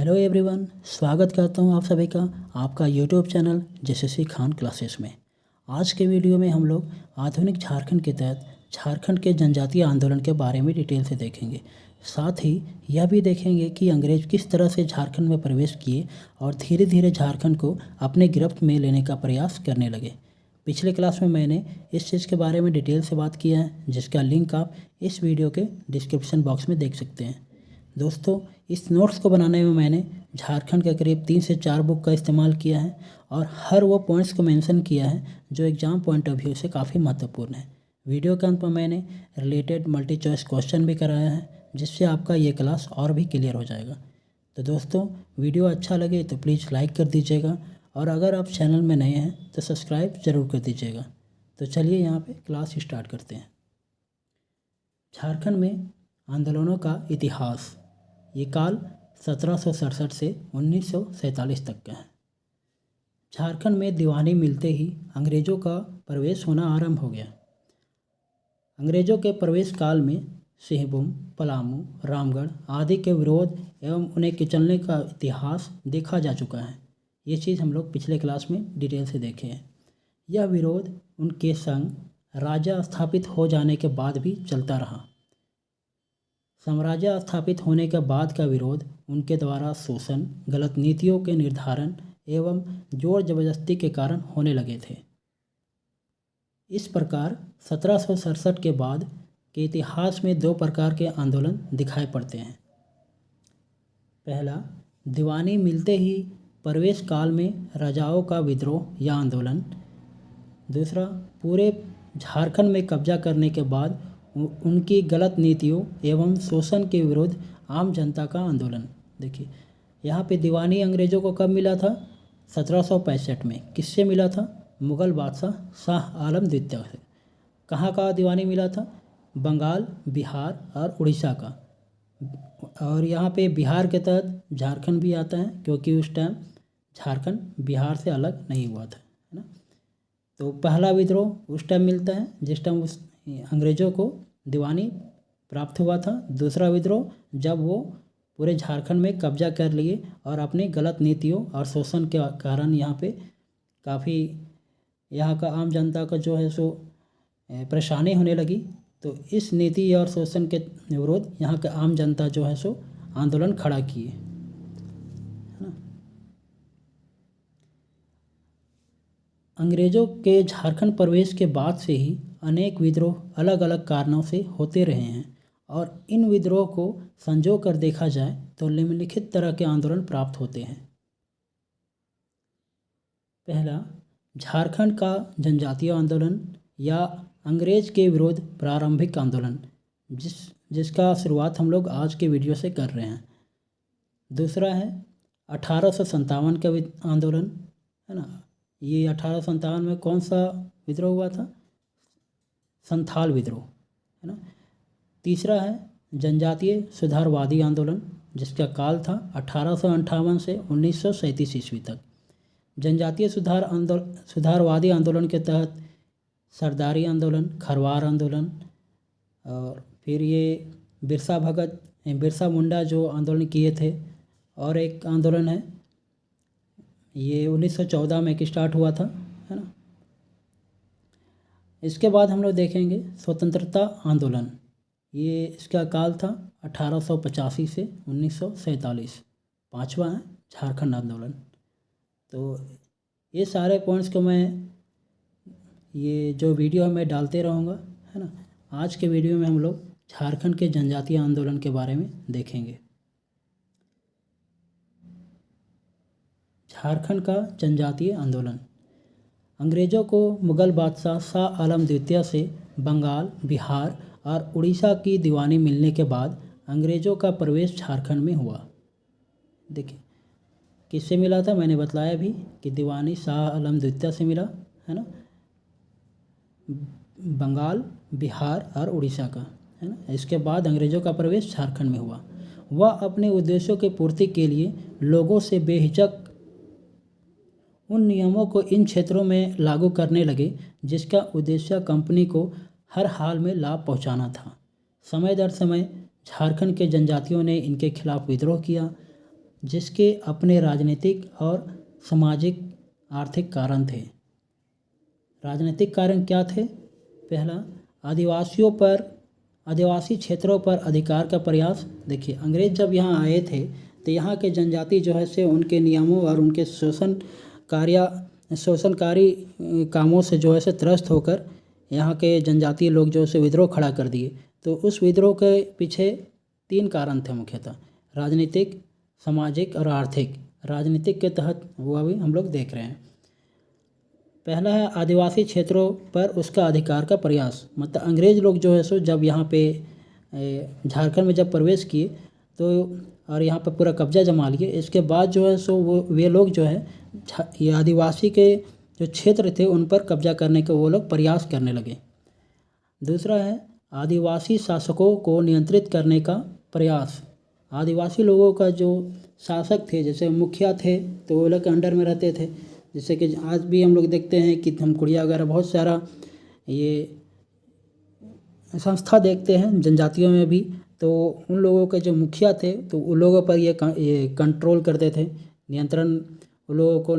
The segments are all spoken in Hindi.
हेलो एवरीवन, स्वागत करता हूं आप सभी का आपका YouTube channel JSSC Khan classes में। आज के वीडियो में हम लोग आधुनिक झारखंड के तहत झारखंड के जनजातीय आंदोलन के बारे में डिटेल से देखेंगे। साथ ही यह भी देखेंगे कि अंग्रेज किस तरह से झारखंड में प्रवेश किए और धीरे धीरे झारखंड को अपने गिरफ्त में लेने का प्रयास करने लगे। पिछले क्लास में मैंने इस चीज़ के बारे में डिटेल से बात किया है, जिसका लिंक आप इस वीडियो के डिस्क्रिप्शन बॉक्स में देख सकते हैं। दोस्तों, इस नोट्स को बनाने में मैंने झारखंड के करीब 3 से 4 बुक का इस्तेमाल किया है और हर वो पॉइंट्स को मेंशन किया है जो एग्ज़ाम पॉइंट ऑफ व्यू से काफ़ी महत्वपूर्ण है। वीडियो के अंत में मैंने रिलेटेड मल्टी चॉइस क्वेश्चन भी कराया है, जिससे आपका ये क्लास और भी क्लियर हो जाएगा। तो दोस्तों, वीडियो अच्छा लगे तो प्लीज़ लाइक कर दीजिएगा और अगर आप चैनल में नए हैं तो सब्सक्राइब ज़रूर कर दीजिएगा। तो चलिए यहाँ पर क्लास स्टार्ट करते हैं। झारखंड में आंदोलनों का इतिहास, ये काल 1767 से 1947 तक का है। झारखंड में दीवानी मिलते ही अंग्रेज़ों का प्रवेश होना आरंभ हो गया। अंग्रेज़ों के प्रवेश काल में सिंहभूम, पलामू, रामगढ़ आदि के विरोध एवं उन्हें कुचलने का इतिहास देखा जा चुका है। ये चीज़ हम लोग पिछले क्लास में डिटेल से देखे हैं। यह विरोध उनके संग राजा स्थापित हो जाने के बाद भी चलता रहा। साम्राज्य स्थापित होने के बाद का विरोध उनके द्वारा शोषण, गलत नीतियों के निर्धारण एवं जोर जबरदस्ती के कारण होने लगे थे। इस प्रकार 1767 के बाद के इतिहास में 2 प्रकार के आंदोलन दिखाई पड़ते हैं। पहला, दीवानी मिलते ही प्रवेश काल में राजाओं का विद्रोह या आंदोलन। दूसरा, पूरे झारखंड में कब्जा करने के बाद उनकी गलत नीतियों एवं शोषण के विरुद्ध आम जनता का आंदोलन। देखिए, यहाँ पे दीवानी अंग्रेज़ों को कब मिला था? 1765 में। किससे मिला था? मुग़ल बादशाह शाह आलम द्वितीय से। कहाँ का दीवानी मिला था? बंगाल, बिहार और उड़ीसा का। और यहाँ पे बिहार के तहत झारखंड भी आता है, क्योंकि उस टाइम झारखंड बिहार से अलग नहीं हुआ था, है ना। तो पहला विद्रोह उस टाइम मिलता है जिस टाइम उस अंग्रेज़ों को दीवानी प्राप्त हुआ था। दूसरा विद्रोह जब वो पूरे झारखंड में कब्जा कर लिए और अपनी गलत नीतियों और शोषण के कारण यहाँ पे काफ़ी यहाँ का आम जनता का जो है सो परेशानी होने लगी। तो इस नीति और शोषण के विरोध यहाँ का आम जनता जो है सो आंदोलन खड़ा किए, है ना। अंग्रेज़ों के झारखंड प्रवेश के बाद से ही अनेक विद्रोह अलग अलग कारणों से होते रहे हैं और इन विद्रोह को संजो कर देखा जाए तो निम्नलिखित तरह के आंदोलन प्राप्त होते हैं। पहला, झारखंड का जनजातीय आंदोलन या अंग्रेज के विरोध प्रारंभिक आंदोलन, जिसका शुरुआत हम लोग आज के वीडियो से कर रहे हैं। दूसरा है 1857 का आंदोलन, है ना। ये 1857 में कौन सा विद्रोह हुआ था? संथाल विद्रोह, है ना। तीसरा है जनजातीय सुधारवादी आंदोलन, जिसका काल था 1858 से 1937 ईस्वी तक। जनजातीय सुधारवादी आंदोलन के तहत सरदारी आंदोलन, खरवार आंदोलन और फिर ये बिरसा मुंडा जो आंदोलन किए थे, और एक आंदोलन है ये 1914 में स्टार्ट हुआ था, है ना। इसके बाद हम लोग देखेंगे स्वतंत्रता आंदोलन। ये इसका काल था 1885 से 1947। पाँचवा है झारखंड आंदोलन। तो ये सारे पॉइंट्स को मैं ये जो वीडियो में डालते रहूँगा, है ना। आज के वीडियो में हम लोग झारखंड के जनजातीय आंदोलन के बारे में देखेंगे। झारखंड का जनजातीय आंदोलन। अंग्रेज़ों को मुग़ल बादशाह शाह आलम द्वितीय से बंगाल, बिहार और उड़ीसा की दीवानी मिलने के बाद अंग्रेज़ों का प्रवेश झारखंड में हुआ। देखिए, किससे मिला था? मैंने बताया भी कि दीवानी शाह आलम द्वितीय से मिला, है ना। बंगाल, बिहार और उड़ीसा का, है ना। इसके बाद अंग्रेज़ों का प्रवेश झारखंड में हुआ। वह अपने उद्देश्यों की पूर्ति के लिए लोगों से बेहिचक उन नियमों को इन क्षेत्रों में लागू करने लगे जिसका उद्देश्य कंपनी को हर हाल में लाभ पहुंचाना था। समय दर समय झारखंड के जनजातियों ने इनके खिलाफ विद्रोह किया जिसके अपने राजनीतिक और सामाजिक आर्थिक कारण थे। राजनीतिक कारण क्या थे? पहला, आदिवासी क्षेत्रों पर अधिकार का प्रयास। देखिए, अंग्रेज जब यहाँ आए थे तो यहाँ के जनजाति जो है से उनके नियमों और उनके शोषणकारी कामों से जो है से त्रस्त होकर यहाँ के जनजातीय लोग जो है से विद्रोह खड़ा कर दिए। तो उस विद्रोह के पीछे 3 कारण थे मुख्यतः, राजनीतिक, सामाजिक और आर्थिक। राजनीतिक के तहत वो अभी हम लोग देख रहे हैं। पहला है आदिवासी क्षेत्रों पर उसका अधिकार का प्रयास। मतलब अंग्रेज लोग जो है सो जब यहाँ पे झारखंड में जब प्रवेश किए तो और यहाँ पर पूरा कब्जा जमा लिए, इसके बाद जो है सो वे लोग जो है ये आदिवासी के जो क्षेत्र थे उन पर कब्जा करने का वो लोग प्रयास करने लगे। दूसरा है आदिवासी शासकों को नियंत्रित करने का प्रयास। आदिवासी लोगों का जो शासक थे, जैसे मुखिया थे, तो वो लोग के अंडर में रहते थे। जैसे कि आज भी हम लोग देखते हैं कि धमकुड़िया वगैरह बहुत सारा ये संस्था देखते हैं जनजातियों में भी। तो उन लोगों के जो मुखिया थे तो उन लोगों पर ये कंट्रोल करते थे, नियंत्रण, उन लोगों को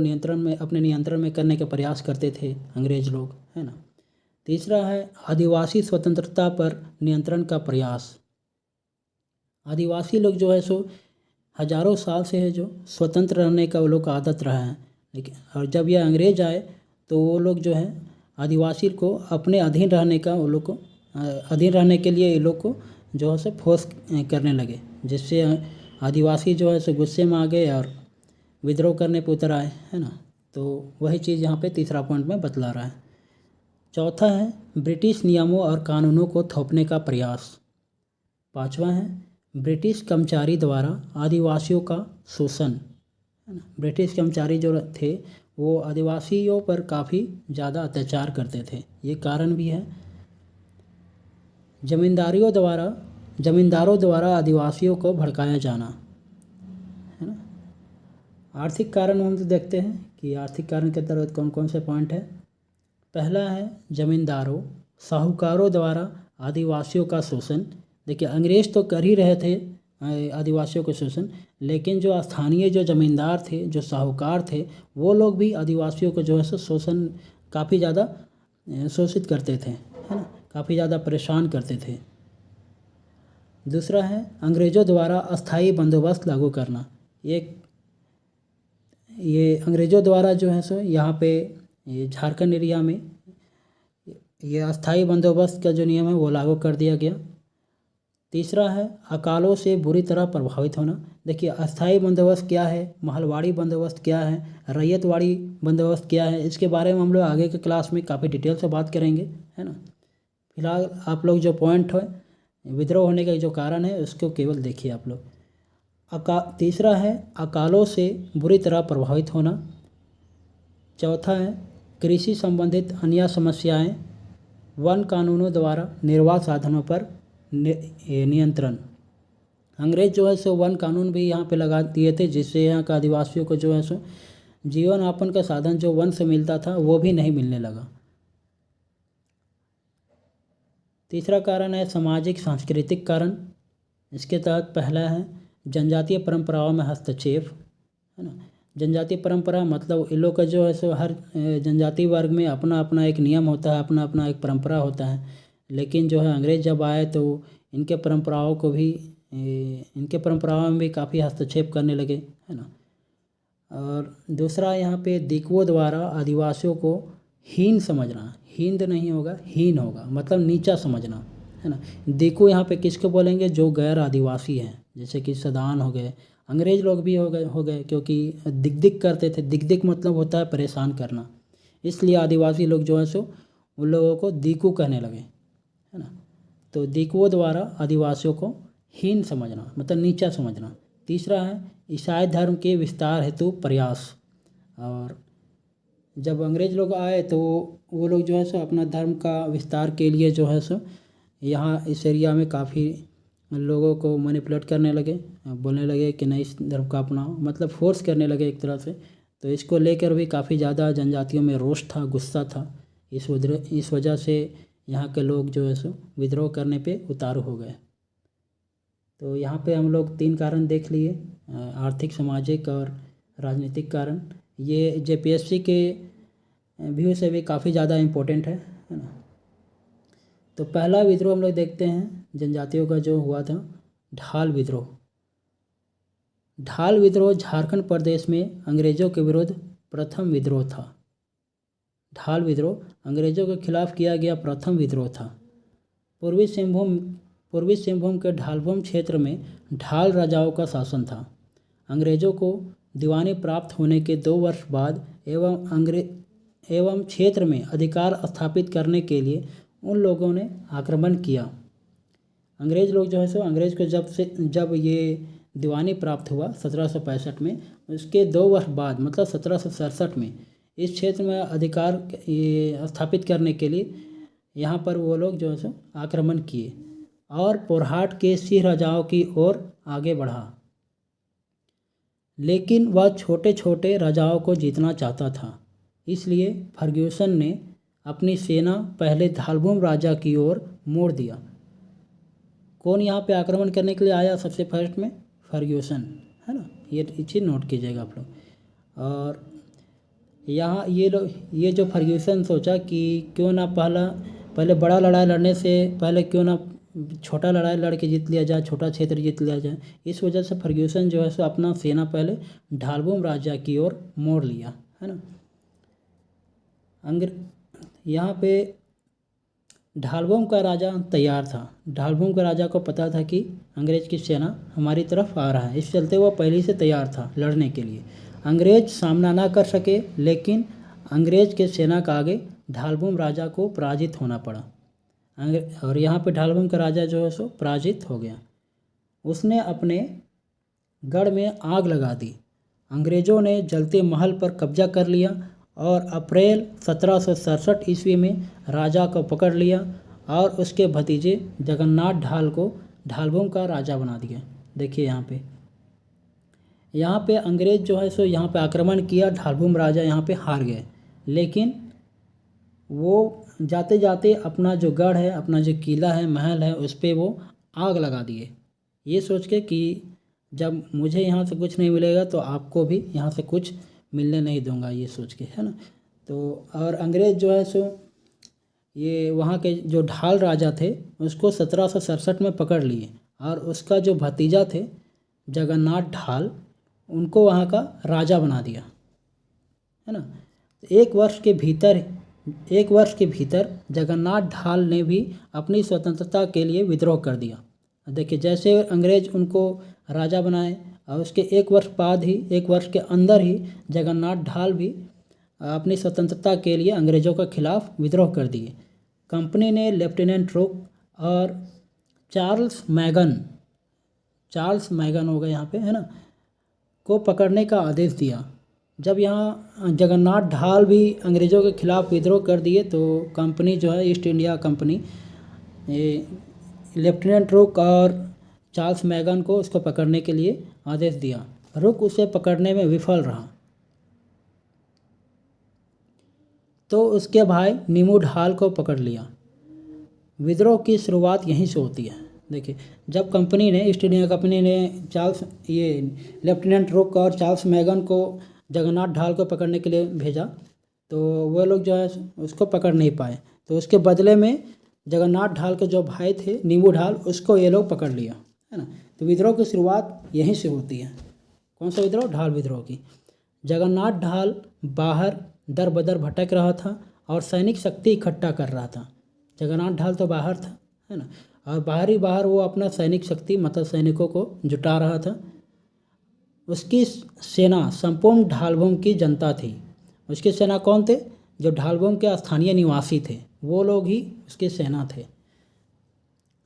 अपने नियंत्रण में करने का प्रयास करते थे अंग्रेज लोग, है ना। तीसरा है आदिवासी स्वतंत्रता पर नियंत्रण का प्रयास। आदिवासी लोग जो है सो हजारों साल से है जो स्वतंत्र रहने का वो लोग का आदत रहा है, लेकिन और जब यह अंग्रेज आए तो वो लोग जो है आदिवासी को अपने अधीन रहने का अधीन रहने के लिए ये लोग को जो है सो फोर्स करने लगे, जिससे आदिवासी जो है सो गुस्से में आ गए और विद्रोह करने पर उतर आए, है ना। तो वही चीज़ यहाँ पे तीसरा पॉइंट में बतला रहा है। चौथा है ब्रिटिश नियमों और कानूनों को थोपने का प्रयास। पांचवा है ब्रिटिश कर्मचारी द्वारा आदिवासियों का शोषण, है ना। ब्रिटिश कर्मचारी जो थे वो आदिवासियों पर काफ़ी ज़्यादा अत्याचार करते थे, ये कारण भी है। जमींदारों द्वारा आदिवासियों को भड़काया जाना, है ना। आर्थिक कारण हम तो देखते हैं कि आर्थिक कारण के तहत कौन कौन से पॉइंट है। पहला है जमींदारों, साहूकारों द्वारा आदिवासियों का शोषण। देखिए, अंग्रेज तो कर ही रहे थे आदिवासियों का शोषण, लेकिन जो स्थानीय जो जमींदार थे, जो साहूकार थे, वो लोग भी आदिवासियों को जो है शोषण काफ़ी ज़्यादा शोषित करते थे, है ना, काफ़ी ज़्यादा परेशान करते थे। दूसरा है अंग्रेज़ों द्वारा अस्थाई बंदोबस्त लागू करना। ये अंग्रेज़ों द्वारा जो है सो यहाँ पे ये झारखंड एरिया में ये अस्थाई बंदोबस्त का जो नियम है वो लागू कर दिया गया। तीसरा है अकालों से बुरी तरह प्रभावित होना। देखिए, अस्थाई बंदोबस्त क्या है, महलवाड़ी बंदोबस्त क्या है, रैयतवाड़ी बंदोबस्त क्या है, इसके बारे में हम लोग आगे के क्लास में काफ़ी डिटेल से बात करेंगे, है ना। फिलहाल आप लोग जो पॉइंट है विद्रोह होने का जो कारण है उसको केवल देखिए आप लोग। तीसरा है अकालों से बुरी तरह प्रभावित होना। चौथा है कृषि संबंधित अन्य समस्याएं, वन कानूनों द्वारा निर्वाह साधनों पर नियंत्रण। अंग्रेज जो है सो वन कानून भी यहाँ पे लगा दिए थे, जिससे यहाँ का आदिवासियों को जो है सो जीवन यापन का साधन जो वन से मिलता था वो भी नहीं मिलने लगा। तीसरा कारण है सामाजिक सांस्कृतिक कारण। इसके तहत पहला है जनजातीय परंपराओं में हस्तक्षेप, है ना। जनजातीय परंपरा मतलब इन लोग का जो है सो हर जनजातीय वर्ग में अपना अपना एक नियम होता है, अपना अपना एक परंपरा होता है, लेकिन जो है अंग्रेज जब आए तो इनके परंपराओं में भी काफ़ी हस्तक्षेप करने लगे, है ना। और दूसरा यहाँ पे दिकुओं द्वारा आदिवासियों को हीन समझना, हिंद नहीं होगा हीन होगा, मतलब नीचा समझना, है ना। दिकु यहाँ पे किसको बोलेंगे, जो गैर आदिवासी हैं, जैसे कि सदान हो गए, अंग्रेज लोग भी हो गए क्योंकि दिक करते थे। दिक मतलब होता है परेशान करना, इसलिए आदिवासी लोग जो है सो उन लोगों को दिकु कहने लगे, है ना। तो दिकुओं द्वारा आदिवासियों को हीन समझना मतलब नीचा समझना। तीसरा है ईसाई धर्म के विस्तार हेतु प्रयास। और जब अंग्रेज लोग आए तो वो लोग जो है सो अपना धर्म का विस्तार के लिए जो है सो यहाँ इस एरिया में काफ़ी लोगों को मैनिपुलेट करने लगे, बोलने लगे कि नहीं इस धर्म का अपनाओ, मतलब फोर्स करने लगे एक तरह से। तो इसको लेकर भी काफ़ी ज़्यादा जनजातियों में रोष था, गुस्सा था। इस वजह से यहाँ के लोग जो है सो विद्रोह करने पे उतारू हो गए। तो यहाँ पे हम लोग 3 कारण देख लिए, आर्थिक, सामाजिक और राजनीतिक कारण। ये जेपीएससी के व्यू से भी काफ़ी ज़्यादा इम्पोर्टेंट है ना। तो पहला विद्रोह हम लोग देखते हैं जनजातियों का जो हुआ था, ढाल विद्रोह। ढाल विद्रोह झारखंड प्रदेश में अंग्रेज़ों के विरुद्ध प्रथम विद्रोह था। ढाल विद्रोह अंग्रेज़ों के खिलाफ किया गया प्रथम विद्रोह था। पूर्वी सिंहभूम के ढालभूम क्षेत्र में ढाल राजाओं का शासन था। अंग्रेज़ों को दीवानी प्राप्त होने के 2 वर्ष बाद एवं क्षेत्र में अधिकार स्थापित करने के लिए उन लोगों ने आक्रमण किया। अंग्रेज़ लोग जो है सो अंग्रेज़ को जब ये दीवानी प्राप्त हुआ 1765 में, उसके 2 वर्ष बाद मतलब 1767 में इस क्षेत्र में अधिकार स्थापित करने के लिए यहाँ पर वो लोग जो है सो आक्रमण किए और पोरहाट के सिंह राजाओं की ओर आगे बढ़ा। लेकिन वह छोटे छोटे राजाओं को जीतना चाहता था, इसलिए फर्ग्यूसन ने अपनी सेना पहले ढालभूम राजा की ओर मोड़ दिया। कौन यहाँ पे आक्रमण करने के लिए आया सबसे फर्स्ट में? फर्ग्यूसन, है ना। ये चीज़ नोट कीजिएगा आप लोग। और यहाँ ये जो फर्ग्यूसन सोचा कि क्यों ना पहले बड़ा लड़ाई लड़ने से पहले क्यों ना छोटा लड़ाई लड़ के जीत लिया जाए, छोटा क्षेत्र जीत लिया जाए। इस वजह से फर्ग्यूसन जो है सो अपना सेना पहले ढालभूम राजा की ओर मोड़ लिया, है ना। यहाँ पे ढालभूम का राजा तैयार था। ढालभूम के राजा को पता था कि अंग्रेज़ की सेना हमारी तरफ आ रहा है, इस चलते वह पहले से तैयार था लड़ने के लिए। अंग्रेज़ सामना ना कर सके, लेकिन अंग्रेज़ के सेना का आगे ढालभूम राजा को पराजित होना पड़ा। और यहाँ पे ढालभूम का राजा जो है सो पराजित हो गया। उसने अपने गढ़ में आग लगा दी। अंग्रेज़ों ने जलते महल पर कब्जा कर लिया और अप्रैल 1767 ईस्वी में राजा को पकड़ लिया और उसके भतीजे जगन्नाथ ढाल को ढालभूम का राजा बना दिया। देखिए यहाँ पे अंग्रेज़ जो है सो यहाँ पे आक्रमण किया, ढालभूम राजा यहाँ पे हार गए। लेकिन वो जाते जाते अपना जो गढ़ है, अपना जो किला है, महल है, उस पर वो आग लगा दिए, ये सोच के कि जब मुझे यहाँ से कुछ नहीं मिलेगा तो आपको भी यहाँ से कुछ मिलने नहीं दूंगा, ये सोच के, है ना। तो और अंग्रेज़ जो है सो ये वहाँ के जो ढाल राजा थे उसको 1767 में पकड़ लिए और उसका जो भतीजा थे जगन्नाथ ढाल, उनको वहाँ का राजा बना दिया, है ना। एक वर्ष के भीतर जगन्नाथ ढाल ने भी अपनी स्वतंत्रता के लिए विद्रोह कर दिया। देखिए जैसे अंग्रेज़ उनको राजा बनाए और उसके 1 वर्ष बाद ही, 1 वर्ष के अंदर ही जगन्नाथ ढाल भी अपनी स्वतंत्रता के लिए अंग्रेज़ों के खिलाफ विद्रोह कर दिए। कंपनी ने लेफ्टिनेंट रुक और चार्ल्स मैगन हो गए यहाँ पे, है ना, को पकड़ने का आदेश दिया। जब यहाँ जगन्नाथ ढाल भी अंग्रेज़ों के खिलाफ विद्रोह कर दिए तो कंपनी जो है ईस्ट इंडिया कंपनी लेफ्टिनेंट रुक और चार्ल्स मैगन को उसको पकड़ने के लिए आदेश दिया। रुक उसे पकड़ने में विफल रहा तो उसके भाई नीमू ढाल को पकड़ लिया। विद्रोह की शुरुआत यहीं से होती है। देखिए जब कंपनी ने, ईस्ट इंडिया कंपनी ने लेफ्टिनेंट रुक और चार्ल्स मैगन को जगन्नाथ ढाल को पकड़ने के लिए भेजा तो वो लोग जो है उसको पकड़ नहीं पाए, तो उसके बदले में जगन्नाथ ढाल के जो भाई थे नीमू ढाल, उसको ये लोग पकड़ लिया, है ना। तो विद्रोह की शुरुआत यहीं से होती है। कौन सा विद्रोह? ढाल विद्रोह की। जगन्नाथ ढाल बाहर दर बदर भटक रहा था और सैनिक शक्ति इकट्ठा कर रहा था। जगन्नाथ ढाल तो बाहर था, है ना, और बाहर वो अपना सैनिक शक्ति मतलब सैनिकों को जुटा रहा था। उसकी सेना संपूर्ण ढालभूम की जनता थी। उसकी सेना कौन थे? जो ढालभूम के स्थानीय निवासी थे, वो लोग ही उसकी सेना थे।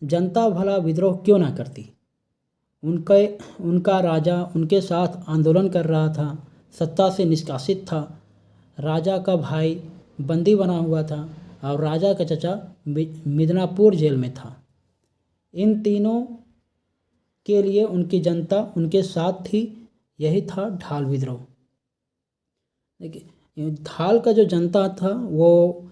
जनता भला विद्रोह क्यों ना करती? उनका राजा उनके साथ आंदोलन कर रहा था, सत्ता से निष्कासित था, राजा का भाई बंदी बना हुआ था और राजा का चचा मिदनापुर जेल में था। इन तीनों के लिए उनकी जनता उनके साथ थी। यही था ढाल विद्रोह। देखिए ढाल का जो जनता था वो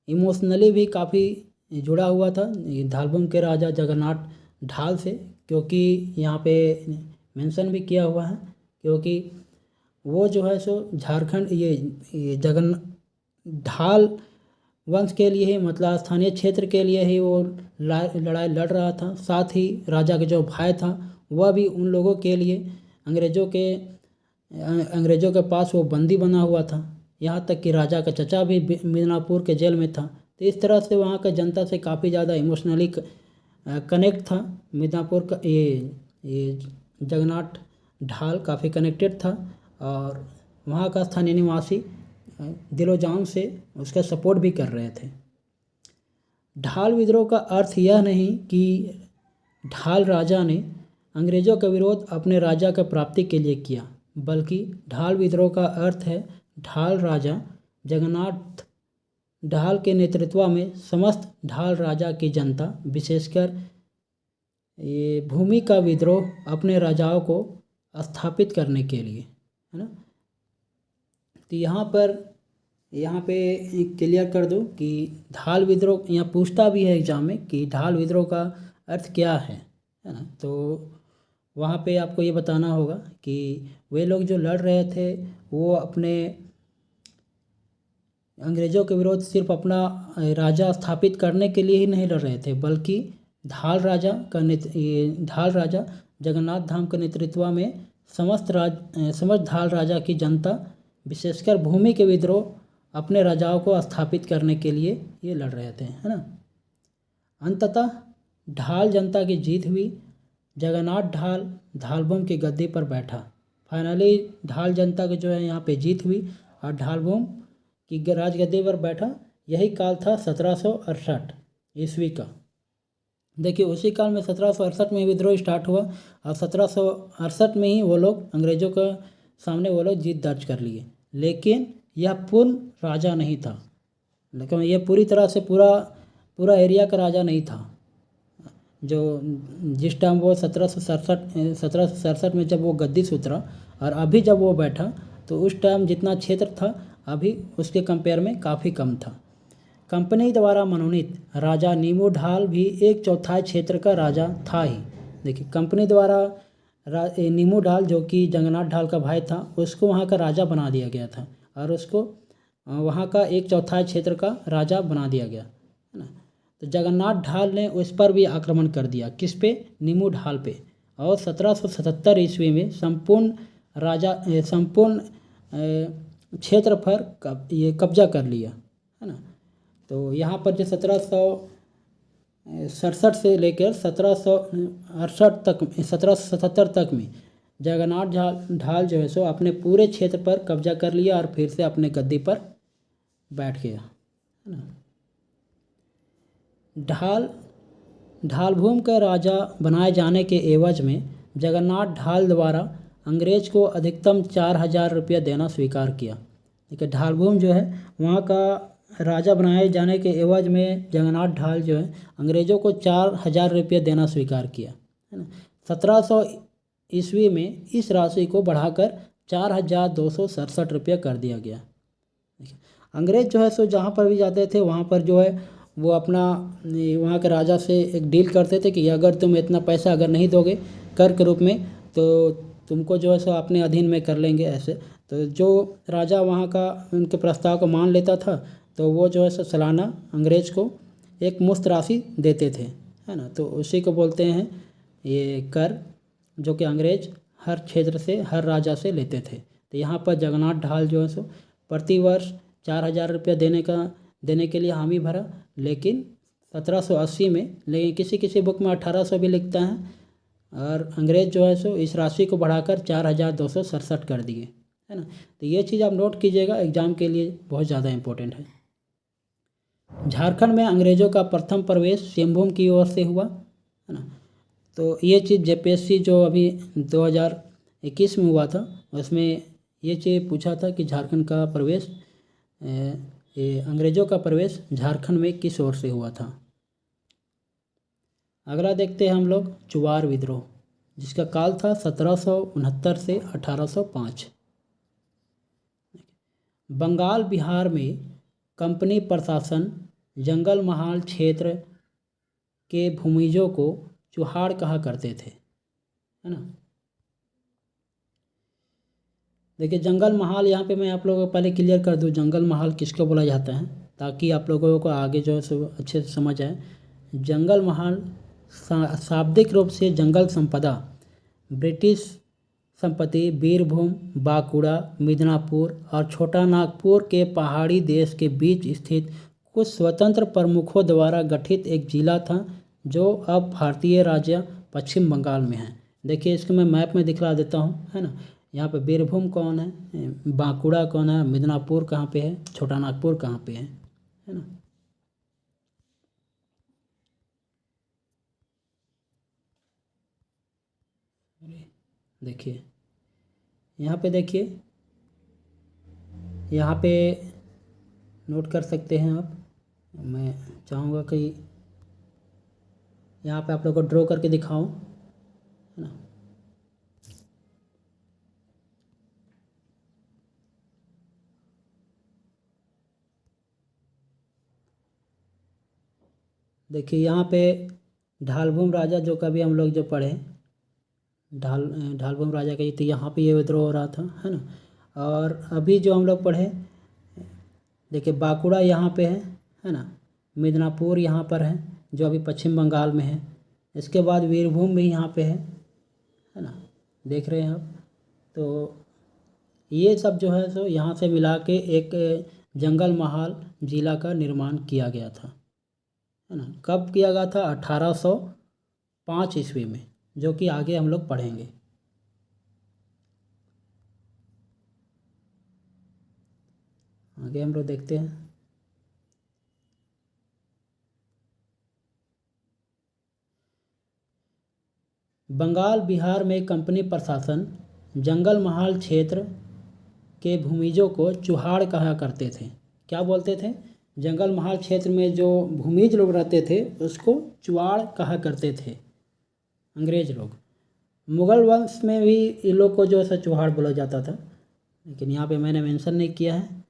इमोशनली भी काफ़ी जुड़ा हुआ था ढालभूम के राजा जगन्नाथ ढाल से, क्योंकि यहाँ पे मेंशन भी किया हुआ है, क्योंकि वो जो है सो झारखंड ये जगन ढाल वंश के लिए ही, मतलब स्थानीय क्षेत्र के लिए ही वो लड़ाई लड़ रहा था। साथ ही राजा के जो भाई था वह भी उन लोगों के लिए अंग्रेज़ों के पास वो बंदी बना हुआ था। यहाँ तक कि राजा का चचा भी मिदनापुर के जेल में था। तो इस तरह से वहाँ का जनता से काफ़ी ज़्यादा इमोशनली कनेक्ट था मिदनापुर का ये जगन्नाथ ढाल काफ़ी कनेक्टेड था, और वहाँ का स्थानीय निवासी दिलो जान से उसका सपोर्ट भी कर रहे थे। ढाल विद्रोह का अर्थ यह नहीं कि ढाल राजा ने अंग्रेज़ों का विरोध अपने राजा की प्राप्ति के लिए किया, बल्कि ढाल विद्रोह का अर्थ है ढाल राजा जगन्नाथ ढाल के नेतृत्व में समस्त ढाल राजा की जनता, विशेषकर ये भूमि का विद्रोह अपने राजाओं को स्थापित करने के लिए, है ना। तो यहाँ पे क्लियर कर दूँ कि ढाल विद्रोह, यहाँ पूछता भी है एग्जाम में कि ढाल विद्रोह का अर्थ क्या है ना। तो वहाँ पे आपको ये बताना होगा कि वे लोग जो लड़ रहे थे वो अपने अंग्रेज़ों के विरोध सिर्फ अपना राजा स्थापित करने के लिए ही नहीं लड़ रहे थे, बल्कि ढाल राजा जगन्नाथ धाम के नेतृत्व में समस्त ढाल राजा की जनता, विशेषकर भूमि के विद्रोह अपने राजाओं को स्थापित करने के लिए ये लड़ रहे थे, है ना। अंततः ढाल जनता की जीत हुई। जगन्नाथ ढाल ढालभूम की गद्दी पर बैठा। फाइनली ढाल जनता की जो है यहाँ पे जीत हुई और ढालभूम की राजगद्दी पर बैठा। यही काल था 1768 ईस्वी का। देखिए उसी काल में 1768 में विद्रोह स्टार्ट हुआ और 1768 में ही वो लोग अंग्रेज़ों के सामने वो लोग जीत दर्ज कर लिए। लेकिन यह पूर्ण राजा नहीं था, लेकिन ये पूरी तरह से पूरा एरिया का राजा नहीं था। जो जिस टाइम वो 1767 में जब वो गद्दी से उतरा और अभी जब वो बैठा, तो उस टाइम जितना क्षेत्र था अभी उसके कंपेयर में काफ़ी कम था। कंपनी द्वारा मनोनीत राजा नीमू ढाल भी 1/4 क्षेत्र का राजा था ही। देखिए कंपनी द्वारा नीमू ढाल, जो कि जगन्नाथ ढाल का भाई था, उसको वहाँ का राजा बना दिया गया था और उसको वहाँ का 1/4 क्षेत्र का राजा बना दिया गया, है ना। तो जगन्नाथ ढाल ने उस पर भी आक्रमण कर दिया। किस पे? नीमू ढाल पे। और 1777 ईस्वी में संपूर्ण क्षेत्र पर ये कब्जा कर लिया, है ना। तो यहाँ पर जो 1767 से लेकर 1777 तक में जगन्नाथ ढाल जो है सो अपने पूरे क्षेत्र पर कब्जा कर लिया और फिर से अपने गद्दी पर बैठ गया, है ना। ढालभूम का राजा बनाए जाने के एवज में जगन्नाथ ढाल द्वारा अंग्रेज को अधिकतम 4000 रुपया देना स्वीकार किया। देखिए ढालभूम जो है वहाँ का राजा बनाए जाने के एवज में जगन्नाथ ढाल जो है अंग्रेज़ों को 4000 रुपया देना स्वीकार किया, है ना। 1700 ईस्वी में इस राशि को बढ़ाकर 4267 रुपया कर दिया गया। अंग्रेज़ जो है सो जहाँ पर भी जाते थे वहाँ पर जो है वो अपना वहाँ के राजा से एक डील करते थे कि अगर तुम इतना पैसा अगर नहीं दोगे कर के रूप में, तो तुमको जो है सो अपने अधीन में कर लेंगे ऐसे। तो जो राजा वहाँ का उनके प्रस्ताव को मान लेता था, तो वो जो है सो सालाना अंग्रेज़ को एक मुफ्त राशि देते थे, है ना। तो उसी को बोलते हैं ये कर, जो कि अंग्रेज़ हर क्षेत्र से हर राजा से लेते थे। तो यहाँ पर जगन्नाथ ढाल जो है सो प्रतिवर्ष 4000 रुपया देने के लिए हामी भरा, लेकिन 1780 में, लेकिन किसी बुक में 1800 भी लिखता है, और अंग्रेज़ जो है सो इस राशि को बढ़ाकर 4267 कर दिए, है ना। तो ये चीज़ आप नोट कीजिएगा, एग्ज़ाम के लिए बहुत ज़्यादा इम्पोर्टेंट है। झारखंड में अंग्रेज़ों का प्रथम प्रवेश सिंहभूम की ओर से हुआ, है ना। तो ये चीज़ जेपीएससी जो अभी 2021 में हुआ था, उसमें ये चीज़ पूछा था कि झारखंड का प्रवेश ये अंग्रेज़ों का प्रवेश झारखंड में किस ओर से हुआ था। अगला देखते हैं हम लोग चुवार विद्रोह, जिसका काल था 1769 से 1805। बंगाल बिहार में कंपनी प्रशासन जंगल महाल क्षेत्र के भूमिजों को चुहाड़ कहा करते थे, है ना। देखिए जंगल महाल, यहाँ पे मैं आप लोगों को पहले क्लियर कर दूँ जंगल महाल किसको बोला जाता है, ताकि आप लोगों को आगे जो है सो अच्छे से समझ आए। जंगल महाल शाब्दिक रूप से जंगल संपदा, ब्रिटिश संपत्ति बीरभूम, बांकुड़ा, मिदनापुर और छोटा नागपुर के पहाड़ी देश के बीच स्थित कुछ स्वतंत्र प्रमुखों द्वारा गठित एक जिला था, जो अब भारतीय राज्य पश्चिम बंगाल में है। देखिए इसको मैं मैप में दिखला देता हूँ, है ना। यहाँ पे बीरभूम कौन है, बांकुड़ा कौन है, मिदनापुर कहाँ पे है, छोटा नागपुर कहाँ पे है ना। देखिए यहाँ पे, देखिए यहाँ पे नोट कर सकते हैं आप। मैं चाहूँगा कि यहाँ पे आप लोग को ड्रॉ करके दिखाऊं, है ना। देखिए यहाँ पे ढालभूम राजा जो कभी हम लोग जो पढ़े, ढालभूम राजा का तो यहाँ पे ये विद्रोह हो रहा था, है ना। और अभी जो हम लोग पढ़े, देखिए बांकुड़ा यहाँ पे है ना, मिदनापुर यहाँ पर है जो अभी पश्चिम बंगाल में है। इसके बाद वीरभूम भी यहाँ पे है ना, देख रहे हैं आप। तो ये सब जो है सो यहाँ से मिला के एक जंगल महाल जिला का निर्माण किया गया था, है ना। कब किया गया था, 1805 ईस्वी में, जो कि आगे हम लोग पढ़ेंगे। आगे हम लोग देखते हैं। बंगाल बिहार में कंपनी प्रशासन जंगल महाल क्षेत्र के भूमिजों को चुहाड़ कहा करते थे। क्या बोलते थे, जंगल महाल क्षेत्र में जो भूमिज लोग रहते थे उसको चुहाड़ कहा करते थे अंग्रेज लोग। मुगल वंश में भी इन लोग को जो है चुहाड़ बोला जाता था, लेकिन यहाँ पे मैंने मेंशन नहीं किया है।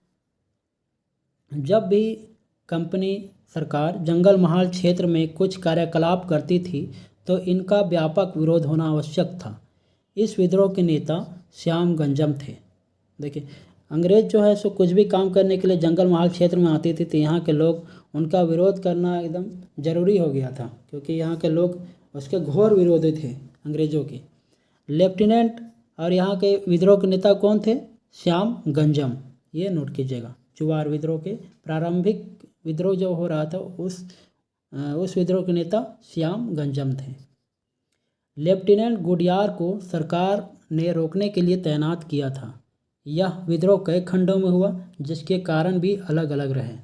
जब भी कंपनी सरकार जंगल महाल क्षेत्र में कुछ कार्यकलाप करती थी तो इनका व्यापक विरोध होना आवश्यक था। इस विद्रोह के नेता श्याम गंजम थे। देखिए अंग्रेज जो है सो कुछ भी काम करने के लिए जंगल महाल क्षेत्र में आते थे तो यहाँ के लोग उनका विरोध करना एकदम ज़रूरी हो गया था, क्योंकि यहाँ के लोग उसके घोर विरोधी थे अंग्रेज़ों के। लेफ्टिनेंट और यहाँ के विद्रोह के नेता कौन थे, श्याम गंजम, ये नोट कीजिएगा। चुवार विद्रोह के प्रारंभिक विद्रोह जो हो रहा था उस विद्रोह के नेता श्याम गंजम थे। लेफ्टिनेंट गुडियार को सरकार ने रोकने के लिए तैनात किया था। यह विद्रोह कई खंडों में हुआ, जिसके कारण भी अलग अलग रहे।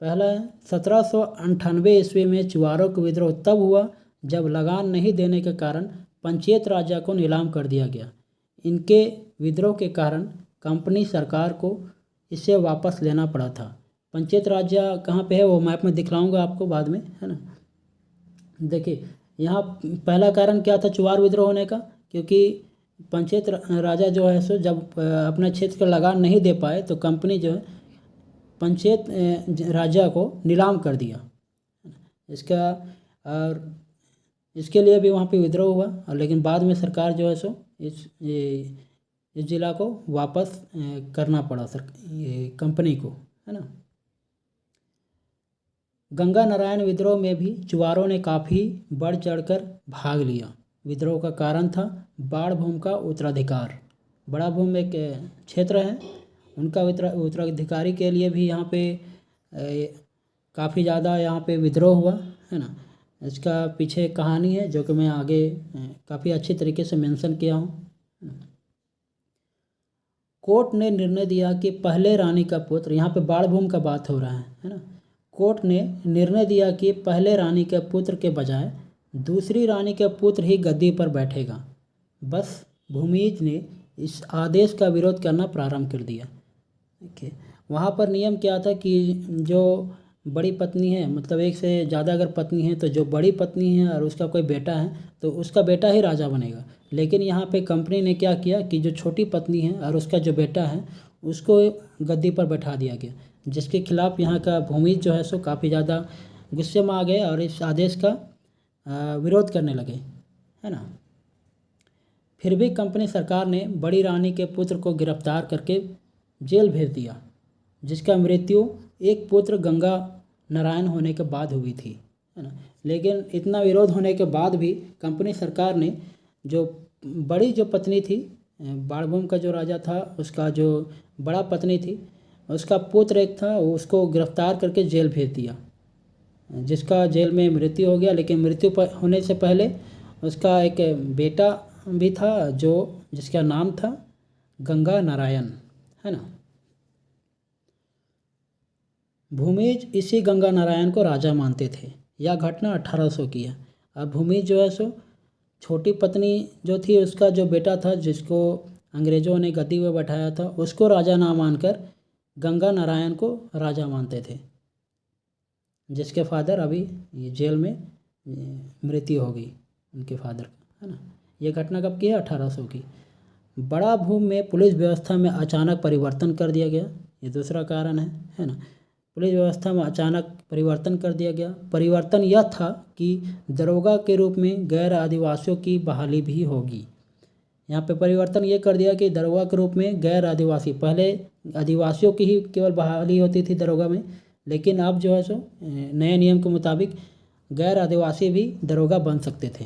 पहला 1798 ईस्वी में चुवारों का विद्रोह तब हुआ जब लगान नहीं देने के कारण पंचायत राजा को नीलाम कर दिया गया। इनके विद्रोह के कारण कंपनी सरकार को इसे वापस लेना पड़ा था। पंचायत राजा कहाँ पे है वो मैप में दिखलाऊंगा आपको बाद में, है ना। देखिए यहाँ पहला कारण क्या था चुवार विद्रोह होने का, क्योंकि पंचायत राजा जो है सो जब अपने क्षेत्र का लगान नहीं दे पाए तो कंपनी जो है पंचायत राजा को नीलाम कर दिया। इसका और इसके लिए भी वहाँ पे विद्रोह हुआ, और लेकिन बाद में सरकार जो है सो इस जिला को वापस करना पड़ा कंपनी को, है ना। गंगा नारायण विद्रोह में भी चुवारों ने काफ़ी बढ़ चढ़कर भाग लिया। विद्रोह का कारण था बाड़भूम का उत्तराधिकार। बाड़भूम एक क्षेत्र है, उनका उत्तराधिकारी के लिए भी यहाँ पे काफ़ी ज़्यादा यहाँ पे विद्रोह हुआ, है ना। इसका पीछे कहानी है जो कि मैं आगे काफ़ी अच्छी तरीके से मेंशन किया हूँ। कोर्ट ने निर्णय दिया कि पहले रानी का पुत्र, यहाँ पे बाड़भूम का बात हो रहा है ना। कोर्ट ने निर्णय दिया कि पहले रानी के पुत्र के बजाय दूसरी रानी के पुत्र ही गद्दी पर बैठेगा। बस भूमिज ने इस आदेश का विरोध करना प्रारंभ कर दिया। देखिए वहाँ पर नियम क्या था कि जो बड़ी पत्नी है, मतलब एक से ज़्यादा अगर पत्नी है तो जो बड़ी पत्नी है और उसका कोई बेटा है तो उसका बेटा ही राजा बनेगा। लेकिन यहाँ पे कंपनी ने क्या किया कि जो छोटी पत्नी है और उसका जो बेटा है उसको गद्दी पर बैठा दिया गया, जिसके खिलाफ यहाँ का भूमिज जो है सो काफ़ी ज़्यादा गुस्से में आ गए और इस आदेश का विरोध करने लगे, है ना। फिर भी कंपनी सरकार ने बड़ी रानी के पुत्र को गिरफ्तार करके जेल भेज दिया, जिसका मृत्यु एक पुत्र गंगा नारायण होने के बाद हुई थी, है ना। लेकिन इतना विरोध होने के बाद भी कंपनी सरकार ने जो बड़ी जो पत्नी थी, बाणभूम का जो राजा था उसका जो बड़ा पत्नी थी, उसका पुत्र एक था, उसको गिरफ्तार करके जेल भेज दिया, जिसका जेल में मृत्यु हो गया। लेकिन मृत्यु होने से पहले उसका एक बेटा भी था जो जिसका नाम था गंगा नारायण, है ना। भूमिज इसी गंगा नारायण को राजा मानते थे। यह घटना 1800 की है। अब भूमिज जो है सो छोटी पत्नी जो थी उसका जो बेटा था जिसको अंग्रेज़ों ने गद्दी में बैठाया था, उसको राजा ना मानकर गंगा नारायण को राजा मानते थे, जिसके फादर अभी ये जेल में मृत्यु हो गई उनके फादर का, है ना। ये घटना कब की है? 1800 की। बड़ा भूम में पुलिस व्यवस्था में अचानक परिवर्तन कर दिया गया, ये दूसरा कारण है ना। पुलिस व्यवस्था में अचानक परिवर्तन कर दिया गया। परिवर्तन यह था कि दरोगा के रूप में गैर आदिवासियों की बहाली भी होगी। यहाँ पे परिवर्तन ये कर दिया कि दरोगा के रूप में गैर आदिवासी, पहले आदिवासियों की ही केवल बहाली होती थी दरोगा में, लेकिन अब जो है सो नए नियम के मुताबिक गैर आदिवासी भी दरोगा बन सकते थे।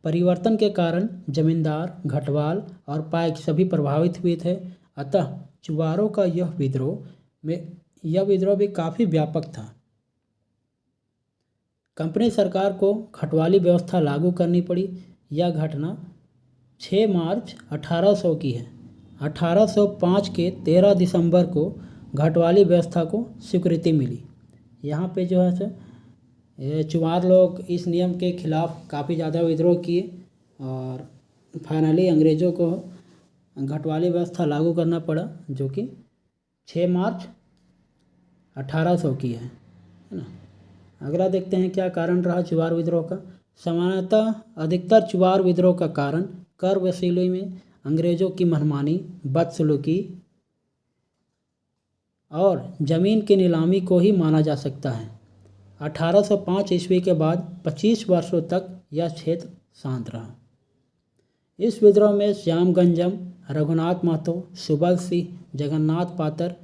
परिवर्तन के कारण जमींदार, घटवाल और पाइक सभी प्रभावित हुए थे। अतः चुवारों का यह विद्रोह भी काफ़ी व्यापक था। कंपनी सरकार को घटवाली व्यवस्था लागू करनी पड़ी। यह घटना 6 मार्च 1800 की है। 1805 के 13 दिसंबर को घटवाली व्यवस्था को स्वीकृति मिली। यहाँ पे जो है सो चुवार लोग इस नियम के खिलाफ काफ़ी ज़्यादा विद्रोह किए और फाइनली अंग्रेज़ों को घटवाली व्यवस्था लागू करना पड़ा, जो कि 6 मार्च 1800 की है ना। अगला देखते हैं क्या कारण रहा चुवार विद्रोह का। सामान्यतः अधिकतर चुवार विद्रोह का कारण कर वसूली में अंग्रेज़ों की मनमानी, बदसलूकी और ज़मीन की नीलामी को ही माना जा सकता है। 1805 ईस्वी के बाद 25 वर्षों तक यह क्षेत्र शांत रहा। इस विद्रोह में श्यामगंजम, रघुनाथ महतो, सुबल सिंह, जगन्नाथ पातर,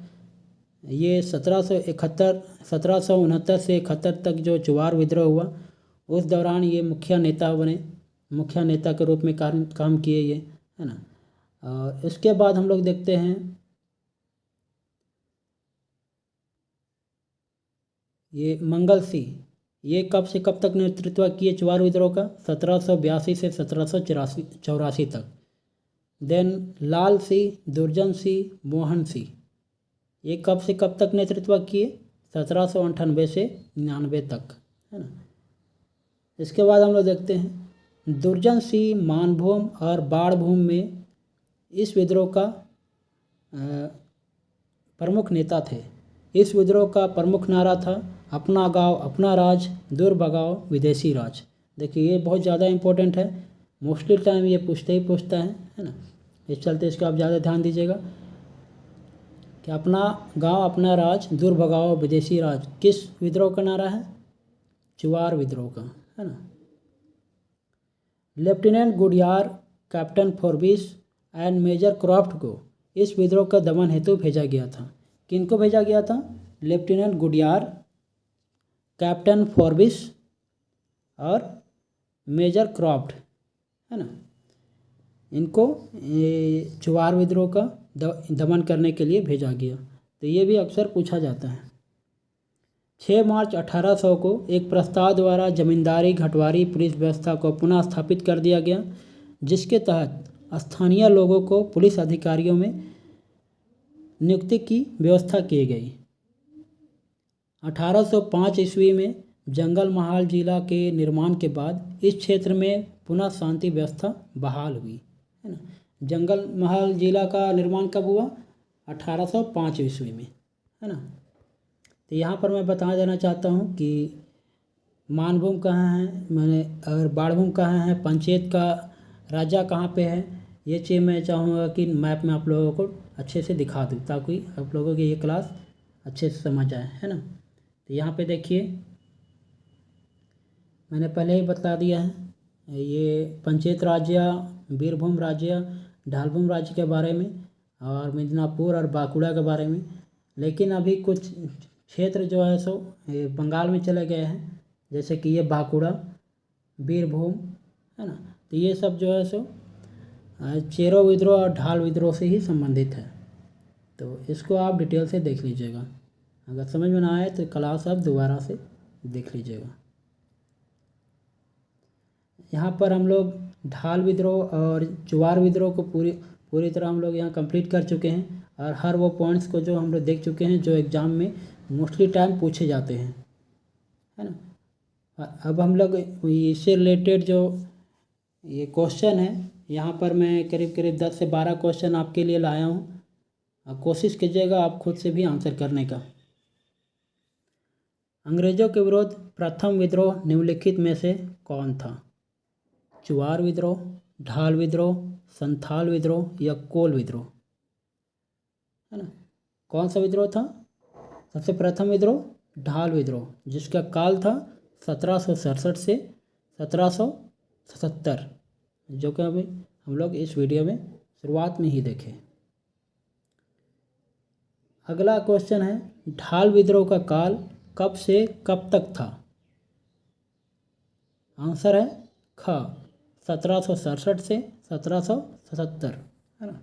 ये 1769 से 71 तक जो चुवार विद्रोह हुआ, उस दौरान ये मुखिया नेता बने, मुखिया नेता के रूप में काम किए ये, है ना। और इसके बाद हम लोग देखते हैं ये मंगल सिंह, ये कब से कब तक नेतृत्व किए चुवार विद्रोह का? 1782 से 1784 तक। देन लाल सिंह, दुर्जन सिंह, मोहन सिंह, ये कब से कब तक नेतृत्व किए? 1798 से 99 तक, है ना। इसके बाद हम लोग देखते हैं दुर्जन सिंह मानभूम और बाणभूम में इस विद्रोह का प्रमुख नेता थे। इस विद्रोह का प्रमुख नारा था अपना गांव अपना राज, दूर भगाओ विदेशी राज। देखिए ये बहुत ज़्यादा इम्पोर्टेंट है, मोस्टली टाइम ये पूछता है ना। इस चलते इसको आप ज़्यादा ध्यान दीजिएगा कि अपना गांव अपना राज, दूर भगाओ विदेशी राज किस विद्रोह का नारा है? चुवार विद्रोह का, है ना। Lieutenant Goodyear, captain Forbes and major Croft को इस विद्रोह का दमन हेतु भेजा गया था। किनको भेजा गया था? लेफ्टिनेंट गुडियार, कैप्टन फोर्बिस और मेजर क्रॉफ्ट, है ना। इनको चुवार विद्रोह का दमन करने के लिए भेजा गया। तो ये भी अक्सर पूछा जाता है। 6 मार्च 1800 को एक प्रस्ताव द्वारा जमींदारी घटवारी पुलिस व्यवस्था को पुनः स्थापित कर दिया गया, जिसके तहत स्थानीय लोगों को पुलिस अधिकारियों में नियुक्ति की व्यवस्था की गई। 1805 ईस्वी में जंगल महाल जिला के निर्माण के बाद इस क्षेत्र में पुनः शांति व्यवस्था बहाल हुई, है ना। जंगल महल जिला का निर्माण कब हुआ? 1805 ईस्वी में, है ना। तो यहाँ पर मैं बता देना चाहता हूँ कि मानभूम कहाँ है, और बाणभूम कहाँ है, पंचायत का राजा कहाँ पे है, ये चीज़ मैं चाहूँगा कि मैप में आप लोगों को अच्छे से दिखा दूँ, ताकि आप लोगों की ये क्लास अच्छे से समझ आए, है ना। तो यहाँ पे देखिए मैंने पहले ही बता दिया है, ये पंचेत राज्य, बीरभूम राज्य, ढालभूम राज्य के बारे में, और मिदनापुर और बांकुड़ा के बारे में। लेकिन अभी कुछ क्षेत्र जो है सो ये बंगाल में चले गए हैं, जैसे कि ये बांकुड़ा, बीरभूम, है ना। तो ये सब जो है सो चेरो विद्रोह और ढाल विद्रोह से ही संबंधित है। तो इसको आप डिटेल से देख लीजिएगा, अगर समझ में ना आए तो क्लास आप दोबारा से देख लीजिएगा। यहाँ पर हम लोग ढाल विद्रोह और चुवार विद्रोह को पूरी तरह हम लोग यहाँ कंप्लीट कर चुके हैं, और हर वो पॉइंट्स को जो हम लोग देख चुके हैं जो एग्ज़ाम में मोस्टली टाइम पूछे जाते हैं, है ना। अब हम लोग इससे रिलेटेड जो ये क्वेश्चन है, यहाँ पर मैं करीब 10 से 12 क्वेश्चन आपके लिए लाया हूँ। अब कोशिश कीजिएगा आप खुद से भी आंसर करने का। अंग्रेज़ों के विरुद्ध प्रथम विद्रोह निम्नलिखित में से कौन था? चुवार विद्रोह, ढाल विद्रोह, संथाल विद्रोह या कोल विद्रोह, है ना। कौन सा विद्रोह था? सबसे प्रथम विद्रोह ढाल विद्रोह, जिसका काल था 1767 से 1777, जो कि अभी हम लोग इस वीडियो में शुरुआत में ही देखे। अगला क्वेश्चन है, ढाल विद्रोह का काल कब से कब तक था? आंसर है ख 1767 से 1777, है ना।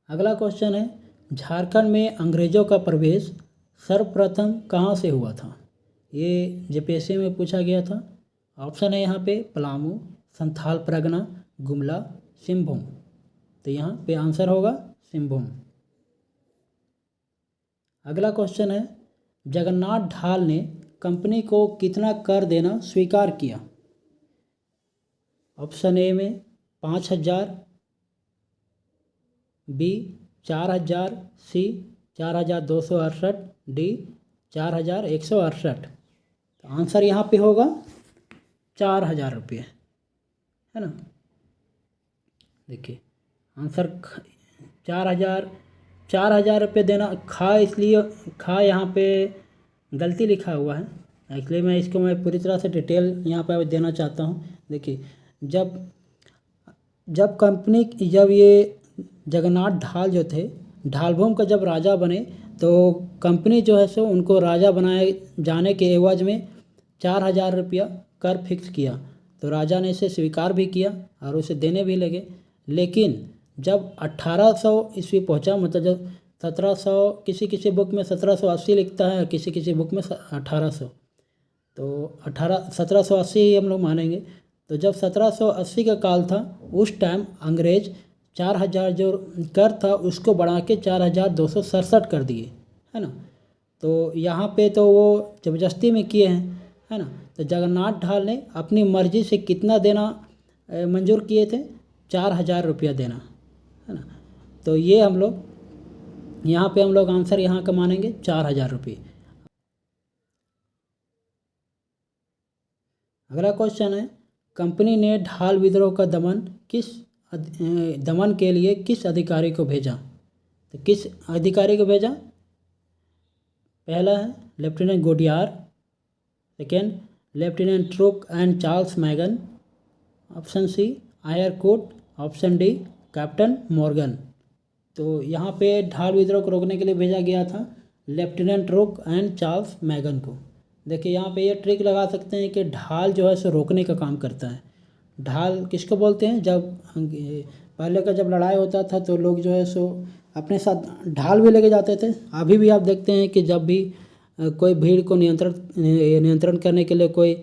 अगला क्वेश्चन है, झारखंड में अंग्रेज़ों का प्रवेश सर्वप्रथम कहाँ से हुआ था? ये जेपीएससी में पूछा गया था। ऑप्शन है यहाँ पे पलामू, संथाल परगना, गुमला, सिंहभूम। तो यहाँ पे आंसर होगा सिंहभूम। अगला क्वेश्चन है, जगन्नाथ ढाल ने कंपनी को कितना कर देना स्वीकार किया? ऑप्शन ए में 5000, बी 4000, सी 4268, डी 4168। तो आंसर यहाँ पे होगा 4000 रुपये, है ना। देखिए आंसर 4000 रुपये देना। इसलिए यहाँ पे गलती लिखा हुआ है, इसलिए मैं पूरी तरह से डिटेल यहाँ पर देना चाहता हूँ। देखिए जब ये जगन्नाथ ढाल जो थे, ढालभूम का जब राजा बने, तो कंपनी जो है सो उनको राजा बनाए जाने के एवज में 4000 रुपया कर फिक्स किया। तो राजा ने इसे स्वीकार भी किया और उसे देने भी लगे। लेकिन जब 1800 ईस्वी पहुँचा, मतलब जब 1700, किसी बुक में 1780 लिखता है, किसी बुक में 1800, तो 1780 हम लोग मानेंगे। तो जब 1780 का काल था, उस टाइम अंग्रेज 4000 जो कर था उसको बढ़ा के 4267 कर दिए, है ना। तो यहाँ पे तो वो ज़बरदस्ती में किए हैं, है ना। तो जगन्नाथ ढाल ने अपनी मर्जी से कितना देना मंजूर किए थे? 4000 रुपया देना, है ना। तो ये हम लोग यहाँ पे आंसर यहाँ का मानेंगे 4000 रुपये। अगला क्वेश्चन है, कंपनी ने ढाल विद्रोह का दमन के लिए किस अधिकारी को भेजा? तो किस अधिकारी को भेजा? पहला है लेफ्टिनेंट गोडियार, सेकेंड लेफ्टिनेंट ट्रुक and Charles Magan, option C Eyre Coote, option D captain Morgan. तो यहाँ पे ढाल विद्रोह को रोकने के लिए भेजा गया था लेफ्टिनेंट ट्रुक एंड चार्ल्स मैगन को। देखिए यहाँ पे ये ट्रिक लगा सकते हैं कि ढाल जो है सो रोकने का काम करता है। ढाल किसको बोलते हैं? जब पहले का जब लड़ाई होता था तो लोग जो है सो अपने साथ ढाल भी लेके जाते थे। अभी भी आप देखते हैं कि जब भी कोई भीड़ को नियंत्रण करने के लिए कोई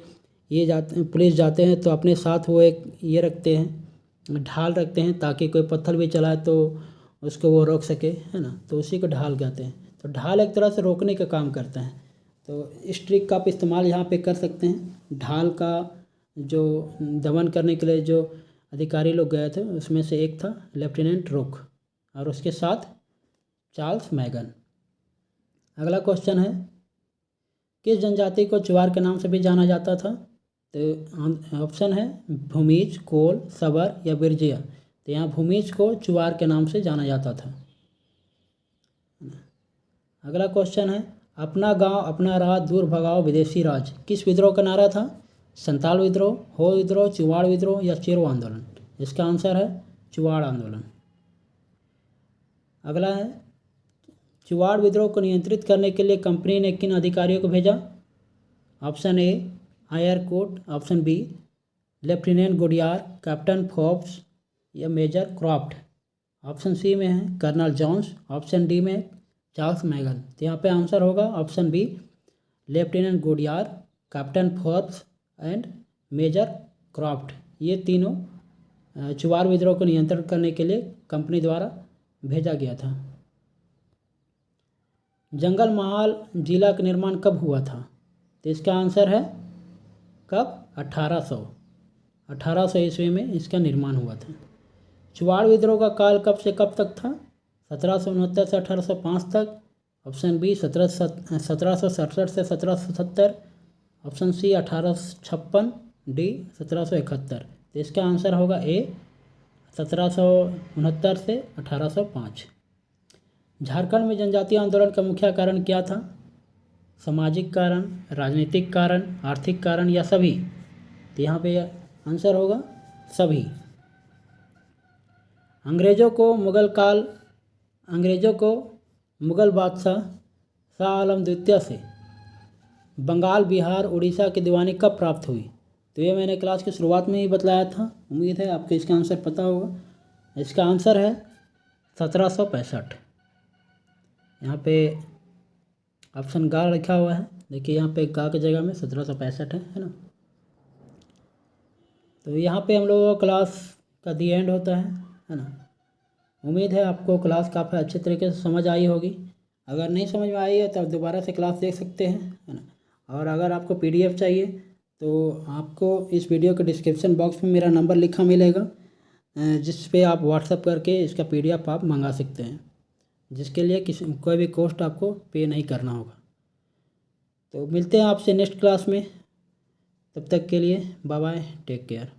पुलिस जाते हैं तो अपने साथ वो एक ये रखते हैं, ढाल रखते हैं, ताकि कोई पत्थर भी चलाए तो उसको वो रोक सके, है ना। तो उसी को ढाल कहते हैं। तो ढाल एक तरह से रोकने का काम करता है। तो इस ट्रिक का आप इस्तेमाल यहाँ पे कर सकते हैं। ढाल का जो दमन करने के लिए जो अधिकारी लोग गए थे उसमें से एक था लेफ्टिनेंट ट्रुक और उसके साथ चार्ल्स मैगन। अगला क्वेश्चन है, किस जनजाति को चुवार के नाम से भी जाना जाता था? तो ऑप्शन है भूमिज, कोल, सबर या बिरजिया। तो यहाँ भूमिज को चुवार के नाम से जाना जाता था। अगला क्वेश्चन है, अपना गांव अपना राज दूर भगाओ विदेशी राज किस विद्रोह का नारा था? संताल विद्रोह, हो विद्रोह, चुवाड़ विद्रोह या चेरो आंदोलन? इसका आंसर है चुवाड़ आंदोलन। अगला है, चुवाड़ विद्रोह को नियंत्रित करने के लिए कंपनी ने किन अधिकारियों को भेजा? Option A Eyre Coote, option B lieutenant Goodyear, captain Forbes या मेजर क्रॉफ्ट। ऑप्शन सी में है कर्नल जॉन्स, ऑप्शन डी में चार्ल्स मैगन। तो यहाँ पे आंसर होगा option B lieutenant Goodyear, captain Forbes and major Croft. ये तीनों चुवाड़ विद्रोह को नियंत्रण करने के लिए कंपनी द्वारा भेजा गया था। जंगल महाल जिला का निर्माण कब हुआ था? तो इसका आंसर है कब? 1800 ईस्वी में इसका निर्माण हुआ था। चुवाड़ विद्रोह का काल कब से कब तक था? 1769 से 1805 तक, ऑप्शन बी 1767 से 1770, ऑप्शन सी 1856, डी 1771। तो इसका आंसर होगा ए 1769 से 1805। झारखंड में जनजातीय आंदोलन का मुख्य कारण क्या था? सामाजिक कारण, राजनीतिक कारण, आर्थिक कारण या सभी? तो यहाँ पे आंसर होगा सभी। अंग्रेज़ों को मुग़ल बादशाह शाह आलम द्वितीय से बंगाल, बिहार, उड़ीसा की दीवानी कब प्राप्त हुई? तो ये मैंने क्लास की शुरुआत में ही बतलाया था, उम्मीद है आपको इसका आंसर पता होगा। इसका आंसर है 1765। यहाँ पे ऑप्शन गा लिखा हुआ है, देखिए यहाँ पे गा की जगह में 1765 है ना। तो यहाँ पे हम लोगों का क्लास का दी एंड होता है ना। उम्मीद है आपको क्लास काफ़ी अच्छे तरीके से समझ आई होगी। अगर नहीं समझ में आई है तो आप दोबारा से क्लास देख सकते हैं, है ना। और अगर आपको PDF चाहिए तो आपको इस वीडियो के डिस्क्रिप्शन बॉक्स में मेरा नंबर लिखा मिलेगा, जिस पे आप व्हाट्सएप करके इसका PDF आप मंगा सकते हैं, जिसके लिए कोई भी कॉस्ट आपको पे नहीं करना होगा। तो मिलते हैं आपसे नेक्स्ट क्लास में, तब तक के लिए बाय बाय, टेक केयर।